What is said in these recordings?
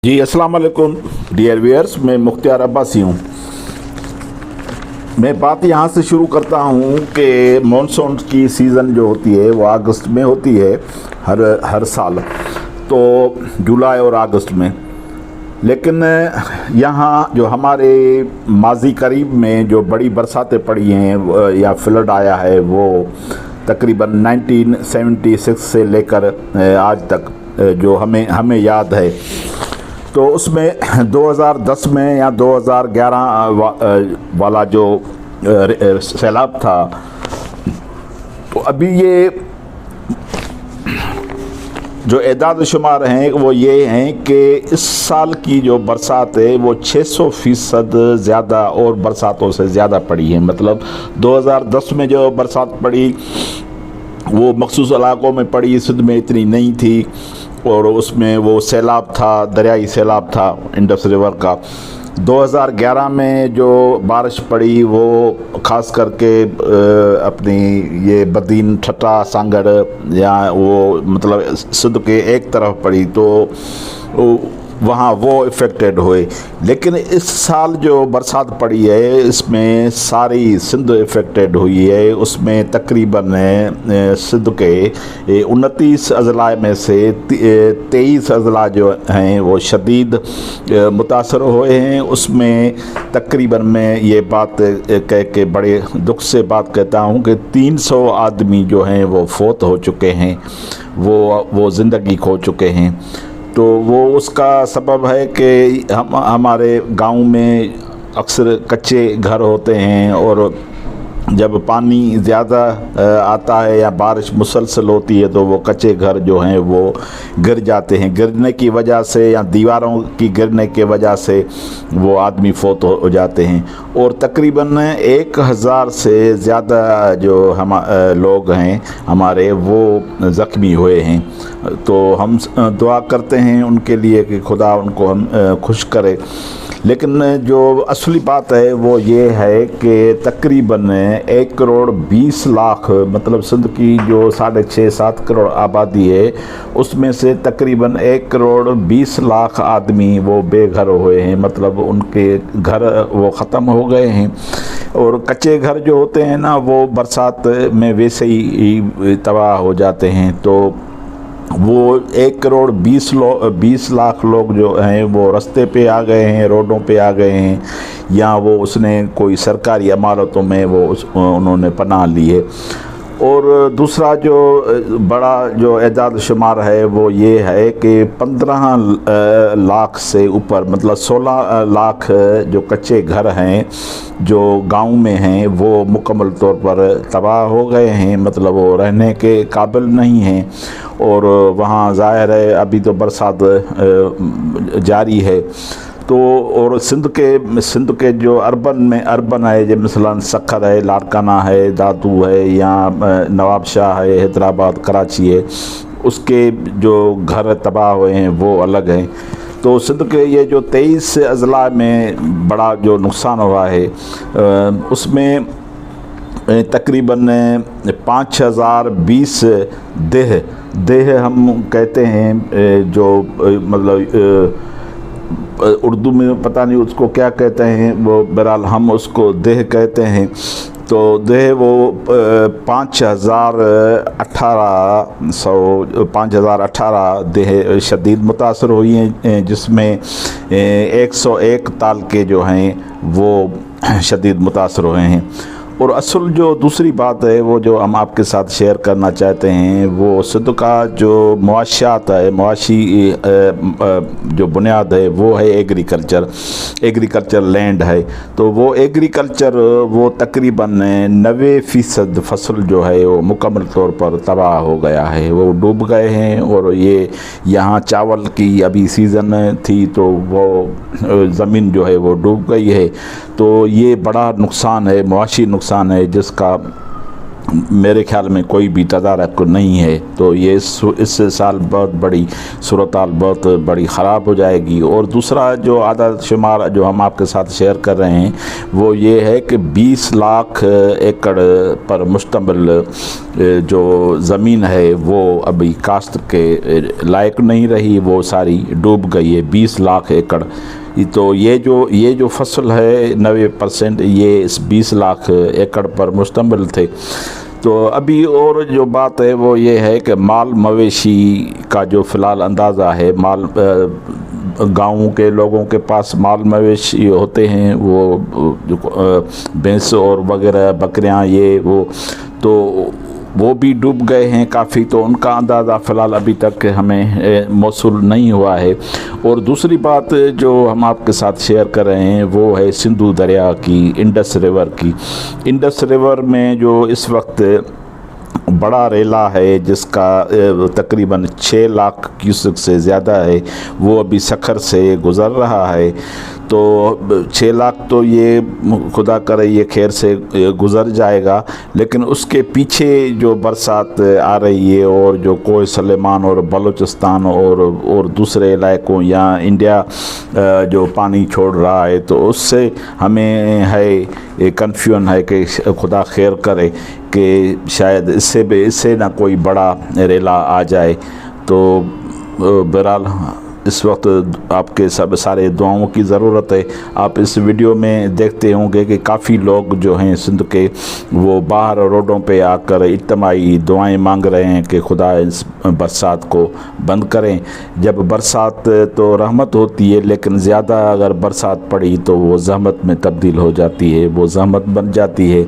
जी अस्सलाम वालेकुम dear viewers, मैं मुख्तियार अब्बासी हूँ। मैं बात यहाँ से शुरू करता हूँ कि मॉनसून की सीज़न जो होती है वो अगस्त में होती है हर साल, तो जुलाई और अगस्त में। लेकिन यहाँ जो हमारे माजी करीब में जो बड़ी बरसातें पड़ी हैं या फ्लड आया है वो तकरीबन 1976 से लेकर आज तक जो हमें याद है, तो उसमें 2010 में या 2011 वाला जो सैलाब था, तो अभी ये जो एदाद शुमार हैं वो ये हैं कि इस साल की जो बरसात है वो 600% ज़्यादा और बरसातों से ज़्यादा पड़ी है। मतलब 2010 में जो बरसात पड़ी वो मखसूस इलाकों में पड़ी, सिंध में इतनी नहीं थी, और उसमें वो सैलाब था, दरियाई सैलाब था इंडस रिवर का। 2011 में जो बारिश पड़ी वो ख़ास करके अपनी ये बदीन, ठट्टा, सांगड़ या वो मतलब सिंध के एक तरफ पड़ी, तो वहाँ वो इफ़ेक्टेड हुए। लेकिन इस साल जो बरसात पड़ी है इसमें सारी सिंध इफ़ेक्टेड हुई है। उसमें तकरीबन सिंध के 29 अजला में से 23 अजला जो हैं वो शदीद मुतासर हुए हैं। उसमें तकरीबन मैं ये बात कह के बड़े दुख से बात कहता हूँ कि 300 आदमी जो हैं वो फौत हो चुके हैं, वो ज़िंदगी खो चुके हैं। तो वो उसका सबब है कि हमारे गांव में अक्सर कच्चे घर होते हैं, और जब पानी ज़्यादा आता है या बारिश मुसलसल होती है तो वो कच्चे घर जो हैं वो गिर जाते हैं। गिरने की वजह से या दीवारों की गिरने की वजह से वो आदमी फौत हो जाते हैं, और तकरीबन 1000 से ज़्यादा जो लोग हैं हमारे वो ज़ख्मी हुए हैं। तो हम दुआ करते हैं उनके लिए कि खुदा उनको हम खुश करे। लेकिन जो असली बात है वो ये है कि तकरीबन 1 करोड़ 20 लाख, मतलब सिंध की जो 6.5-7 करोड़ आबादी है उसमें से तकरीबन 1 करोड़ 20 लाख आदमी वो बेघर हुए हैं। मतलब उनके घर वो ख़त्म हो गए हैं, और कच्चे घर जो होते हैं ना वो बरसात में वैसे ही तबाह हो जाते हैं। तो वो 1 करोड़ 20 लाख लोग जो हैं वो रास्ते पे आ गए हैं, रोडों पे आ गए हैं, या वो उसने कोई सरकारी इमारतों में उन्होंने पनाह ली है। और दूसरा जो बड़ा जो एदाद शुमार है वो ये है कि 15 लाख से ऊपर, मतलब 16 लाख जो कच्चे घर हैं जो गांव में हैं वो मुकम्मल तौर पर तबाह हो गए हैं। मतलब वो रहने के काबिल नहीं हैं, और वहाँ ज़ाहिर है अभी तो बरसात जारी है। तो और सिंध के जो अर्बन है, जो मिसलन सखर है, लाड़काना है, दादू है, या नवाबशाह है, हैदराबाद, कराची है, उसके जो घर तबाह हुए हैं वो अलग हैं। तो सिंध के ये जो 23 अजला में बड़ा जो नुकसान हुआ है उसमें तकरीबन 5020 देह हम कहते हैं, जो मतलब उर्दू में पता नहीं उसको क्या कहते हैं, वो बहरहाल हम उसको देह कहते हैं। तो देह वो 5018 देह शदीद मुतासर हुई हैं, जिसमें 101 ताल के जो हैं वो शदीद मुतासर हुए हैं। और असल जो दूसरी बात है वो जो हम आपके साथ शेयर करना चाहते हैं वो सिंध का जो मुआशियात है, मुआशी जो बुनियाद है वो है एग्रीकल्चर लैंड है। तो वो एग्रीकल्चर वो तकरीबन 90% फसल जो है वो मुकम्मल तौर पर तबाह हो गया है, वो डूब गए हैं। और ये यहाँ चावल की अभी सीज़न थी तो वो ज़मीन जो है वो डूब गई है। तो ये बड़ा नुकसान है, मुआशी नुकसान है, जिसका मेरे ख्याल में कोई भी तदारक नहीं है। तो ये इस साल बहुत बड़ी सूरत हाल बहुत बड़ी ख़राब हो जाएगी। और दूसरा जो आदाद शुमार जो हम आपके साथ शेयर कर रहे हैं वो ये है कि 20 लाख एकड़ पर मुश्तमिल जो ज़मीन है वो अभी काश्त के लायक नहीं रही, वो सारी डूब गई है, 20 लाख एकड़। तो ये जो फसल है 90% ये इस 20 लाख एकड़ पर मुश्तमिल थे। तो अभी और जो बात है वो ये है कि माल मवेशी का जो फ़िलहाल अंदाज़ा है, गाँव के लोगों के पास माल मवेशी होते हैं, वो जो भैंस और वगैरह बकरियां ये वो भी डूब गए हैं काफ़ी। तो उनका अंदाज़ा फ़िलहाल अभी तक हमें मौसूल नहीं हुआ है। और दूसरी बात जो हम आपके साथ शेयर कर रहे हैं वो है सिंधु दरिया की, इंडस रिवर की। इंडस रिवर में जो इस वक्त बड़ा रेला है जिसका तकरीबन 6 लाख क्यूसेक से ज़्यादा है, वो अभी सखर से गुज़र रहा है। तो 6 लाख तो ये खुदा करे ये खैर से गुज़र जाएगा, लेकिन उसके पीछे जो बरसात आ रही है और जो कोह सलेमान और बलूचिस्तान और दूसरे इलाकों या इंडिया जो पानी छोड़ रहा है, तो उससे हमें है कन्फ्यूजन है कि खुदा खैर करे कि शायद इससे ना कोई बड़ा रेला आ जाए। तो बहरहाल इस वक्त आपके सारे दुआओं की ज़रूरत है। आप इस वीडियो में देखते होंगे कि काफ़ी लोग जो हैं सिंध के वो बाहर रोडों पे आकर इज्तिमाई दुआएं मांग रहे हैं कि खुदा इस बरसात को बंद करें। जब बरसात तो रहमत होती है, लेकिन ज़्यादा अगर बरसात पड़ी तो वो ज़हमत में तब्दील हो जाती है, वो ज़हमत बन जाती है।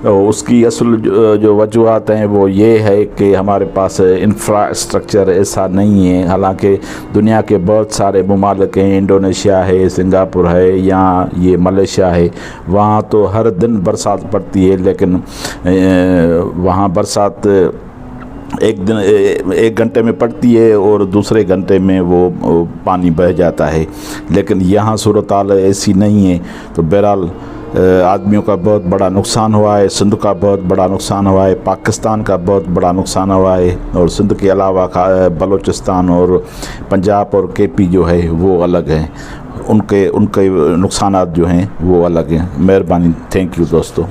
उसकी असल जो वजूहत हैं वो ये है कि हमारे पास इंफ्रास्ट्रक्चर ऐसा नहीं है। हालांकि दुनिया के बहुत सारे ममालिक हैं, इंडोनेशिया है, सिंगापुर है, या ये मलेशिया है, वहाँ तो हर दिन बरसात पड़ती है, लेकिन वहाँ बरसात एक घंटे में पड़ती है और दूसरे घंटे में वो पानी बह जाता है। लेकिन यहाँ सूरत हाल ऐसी नहीं है। तो बहरहाल आदमियों का बहुत बड़ा नुकसान हुआ है, सिंध का बहुत बड़ा नुकसान हुआ है, पाकिस्तान का बहुत बड़ा नुकसान हुआ है, और सिंध के अलावा बलूचिस्तान और पंजाब और केपी जो है वो अलग हैं, उनके नुकसानात जो हैं वो अलग हैं। मेहरबानी, थैंक यू दोस्तों।